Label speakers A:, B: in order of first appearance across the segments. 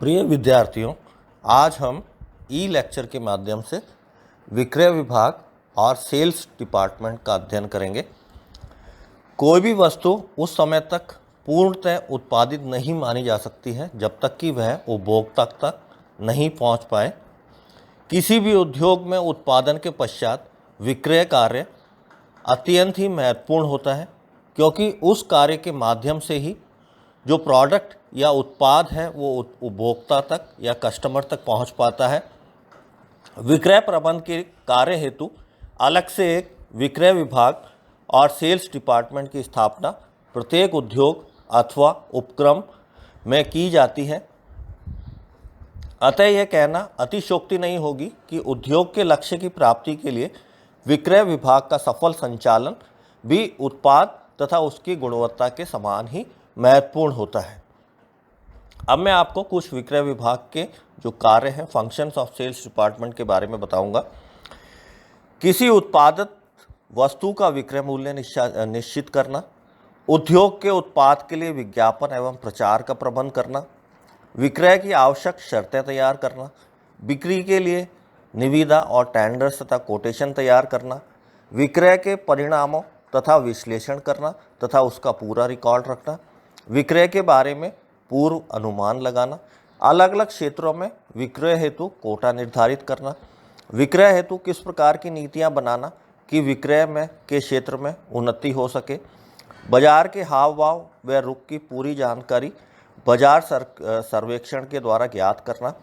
A: प्रिय विद्यार्थियों, आज हम ई लेक्चर के माध्यम से विक्रय विभाग और सेल्स डिपार्टमेंट का अध्ययन करेंगे। कोई भी वस्तु उस समय तक पूर्णतः उत्पादित नहीं मानी जा सकती है जब तक कि वह उपभोक्ता तक नहीं पहुंच पाए। किसी भी उद्योग में उत्पादन के पश्चात विक्रय कार्य अत्यंत ही महत्वपूर्ण होता है, क्योंकि उस कार्य के माध्यम से ही जो प्रोडक्ट या उत्पाद है वो उपभोक्ता तक या कस्टमर तक पहुंच पाता है। विक्रय प्रबंधन के कार्य हेतु अलग से एक विक्रय विभाग और सेल्स डिपार्टमेंट की स्थापना प्रत्येक उद्योग अथवा उपक्रम में की जाती है। अतः यह कहना अतिशयोक्ति नहीं होगी कि उद्योग के लक्ष्य की प्राप्ति के लिए विक्रय विभाग का सफल संचालन भी उत्पाद तथा उसकी गुणवत्ता के समान ही महत्वपूर्ण होता है। अब मैं आपको कुछ विक्रय विभाग के जो कार्य हैं, फंक्शंस ऑफ सेल्स डिपार्टमेंट के बारे में बताऊंगा। किसी उत्पादित वस्तु का विक्रय मूल्य निश्चित करना, उद्योग के उत्पाद के लिए विज्ञापन एवं प्रचार का प्रबंध करना, विक्रय की आवश्यक शर्तें तैयार करना, बिक्री के लिए निविदा और टेंडर्स तथा कोटेशन तैयार करना, विक्रय के परिणामों तथा विश्लेषण करना तथा उसका पूरा रिकॉर्ड रखना, विक्रय के बारे में पूर्व अनुमान लगाना, अलग अलग क्षेत्रों में विक्रय हेतु कोटा निर्धारित करना, विक्रय हेतु किस प्रकार की नीतियां बनाना कि विक्रय में के क्षेत्र में उन्नति हो सके, बाजार के हाव भाव व रुख की पूरी जानकारी बाजार सर्वेक्षण के द्वारा ज्ञात करना,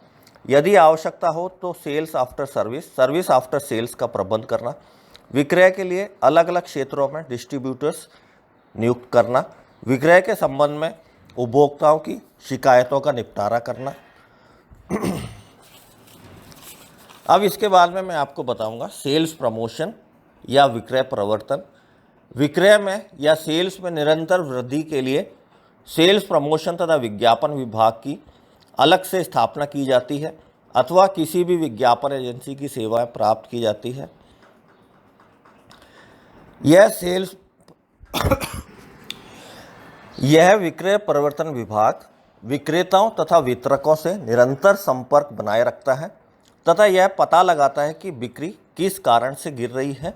A: यदि आवश्यकता हो तो sales after service after sales का प्रबंध करना, विक्रय के लिए अलग अलग क्षेत्रों में डिस्ट्रीब्यूटर्स नियुक्त करना, विक्रय के संबंध में उपभोक्ताओं की शिकायतों का निपटारा करना। अब इसके बाद में मैं आपको बताऊंगा सेल्स प्रमोशन या विक्रय प्रवर्तन। विक्रय में या सेल्स में निरंतर वृद्धि के लिए सेल्स प्रमोशन तथा विज्ञापन विभाग की अलग से स्थापना की जाती है अथवा किसी भी विज्ञापन एजेंसी की सेवाएं प्राप्त की जाती है। यह विक्रय प्रवर्तन विभाग विक्रेताओं तथा वितरकों से निरंतर संपर्क बनाए रखता है तथा यह पता लगाता है कि बिक्री किस कारण से गिर रही है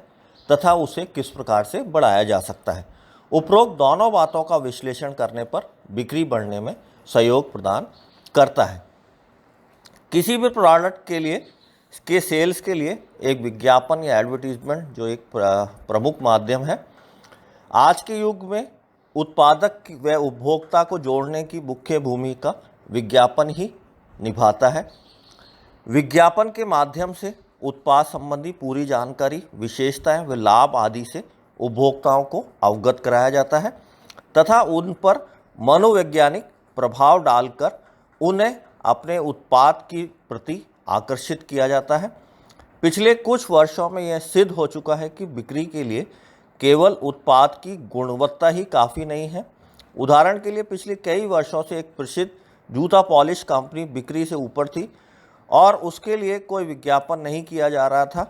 A: तथा उसे किस प्रकार से बढ़ाया जा सकता है। उपरोक्त दोनों बातों का विश्लेषण करने पर बिक्री बढ़ने में सहयोग प्रदान करता है। किसी भी प्रोडक्ट के सेल्स के लिए एक विज्ञापन या एडवर्टीजमेंट जो एक प्रमुख माध्यम है। आज के युग में उत्पादक व उपभोक्ता को जोड़ने की मुख्य भूमिका विज्ञापन ही निभाता है। विज्ञापन के माध्यम से उत्पाद संबंधी पूरी जानकारी, विशेषताएं व लाभ आदि से उपभोक्ताओं को अवगत कराया जाता है तथा उन पर मनोवैज्ञानिक प्रभाव डालकर उन्हें अपने उत्पाद की प्रति आकर्षित किया जाता है। पिछले कुछ वर्षों में यह सिद्ध हो चुका है कि बिक्री के लिए केवल उत्पाद की गुणवत्ता ही काफ़ी नहीं है। उदाहरण के लिए पिछले कई वर्षों से एक प्रसिद्ध जूता पॉलिश कंपनी बिक्री से ऊपर थी और उसके लिए कोई विज्ञापन नहीं किया जा रहा था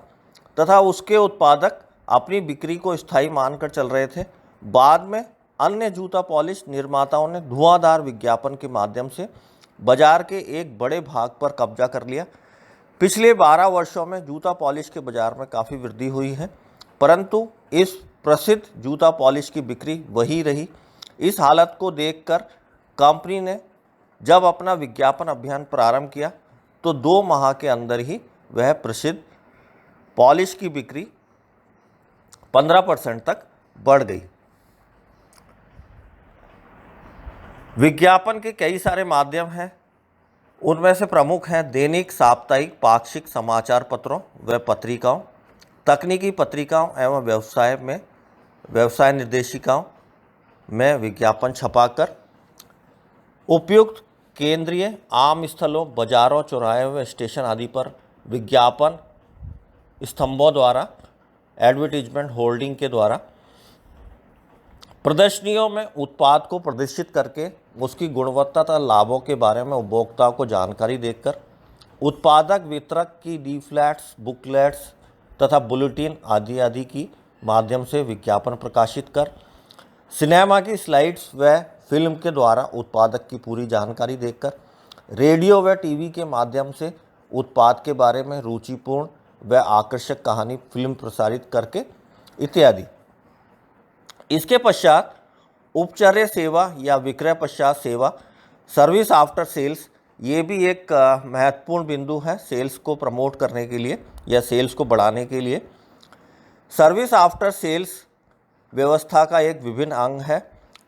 A: तथा उसके उत्पादक अपनी बिक्री को स्थायी मानकर चल रहे थे। बाद में अन्य जूता पॉलिश निर्माताओं ने धुआंधार विज्ञापन के माध्यम से बाजार के एक बड़े भाग पर कब्जा कर लिया। पिछले 12 वर्षों में जूता पॉलिश के बाजार में काफ़ी वृद्धि हुई है, परंतु इस प्रसिद्ध जूता पॉलिश की बिक्री वही रही। इस हालत को देखकर कंपनी ने जब अपना विज्ञापन अभियान प्रारंभ किया तो 2 माह के अंदर ही वह प्रसिद्ध पॉलिश की बिक्री 15% तक बढ़ गई। विज्ञापन के कई सारे माध्यम हैं, उनमें से प्रमुख हैं दैनिक, साप्ताहिक, पाक्षिक समाचार पत्रों व पत्रिकाओं, तकनीकी पत्रिकाओं एवं व्यवसाय निर्देशिकाओं में विज्ञापन छपाकर उपयुक्त केंद्रीय आम स्थलों, बाजारों, चौराहे व स्टेशन आदि पर विज्ञापन स्तंभों द्वारा, एडवर्टीजमेंट होर्डिंग के द्वारा, प्रदर्शनियों में उत्पाद को प्रदर्शित करके उसकी गुणवत्ता तथा लाभों के बारे में उपभोक्ताओं को जानकारी देकर, उत्पादक वितरक की लीफलेट्स, बुकलेट्स तथा बुलेटिन आदि की माध्यम से विज्ञापन प्रकाशित कर, सिनेमा की स्लाइड्स व फिल्म के द्वारा उत्पादक की पूरी जानकारी देकर, रेडियो व टीवी के माध्यम से उत्पाद के बारे में रुचिपूर्ण व आकर्षक कहानी फिल्म प्रसारित करके इत्यादि। इसके पश्चात उपचार्य सेवा या विक्रय पश्चात सेवा, सर्विस आफ्टर सेल्स, ये भी एक महत्वपूर्ण बिंदु है सेल्स को प्रमोट करने के लिए या सेल्स को बढ़ाने के लिए। सर्विस आफ्टर सेल्स व्यवस्था का एक विभिन्न अंग है।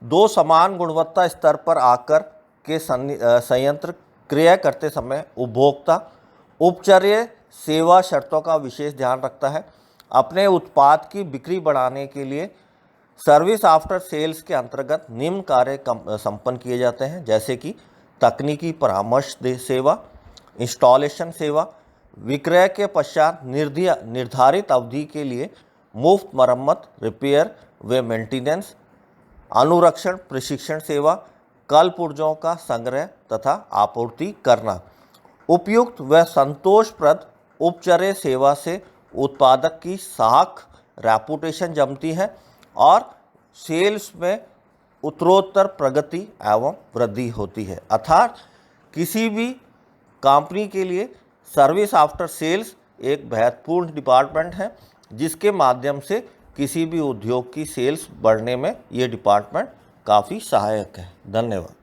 A: दो समान गुणवत्ता स्तर पर आकर के संयंत्र क्रिया करते समय उपभोक्ता उपचार्य सेवा शर्तों का विशेष ध्यान रखता है। अपने उत्पाद की बिक्री बढ़ाने के लिए सर्विस आफ्टर सेल्स के अंतर्गत निम्न कार्य संपन्न किए जाते हैं, जैसे कि तकनीकी परामर्श सेवा, इंस्टॉलेशन सेवा, विक्रय के पश्चात निर्धारित अवधि के लिए मुफ्त मरम्मत, रिपेयर व मेंटेनेंस, अनुरक्षण प्रशिक्षण सेवा, कल पुर्जों का संग्रह तथा आपूर्ति करना। उपयुक्त व संतोषप्रद उपचार्य सेवा से उत्पादक की साख रेपुटेशन जमती है और सेल्स में उत्तरोत्तर प्रगति एवं वृद्धि होती है। अर्थात किसी भी कंपनी के लिए सर्विस आफ्टर सेल्स एक महत्वपूर्ण डिपार्टमेंट है, जिसके माध्यम से किसी भी उद्योग की सेल्स बढ़ने में ये डिपार्टमेंट काफ़ी सहायक है। धन्यवाद।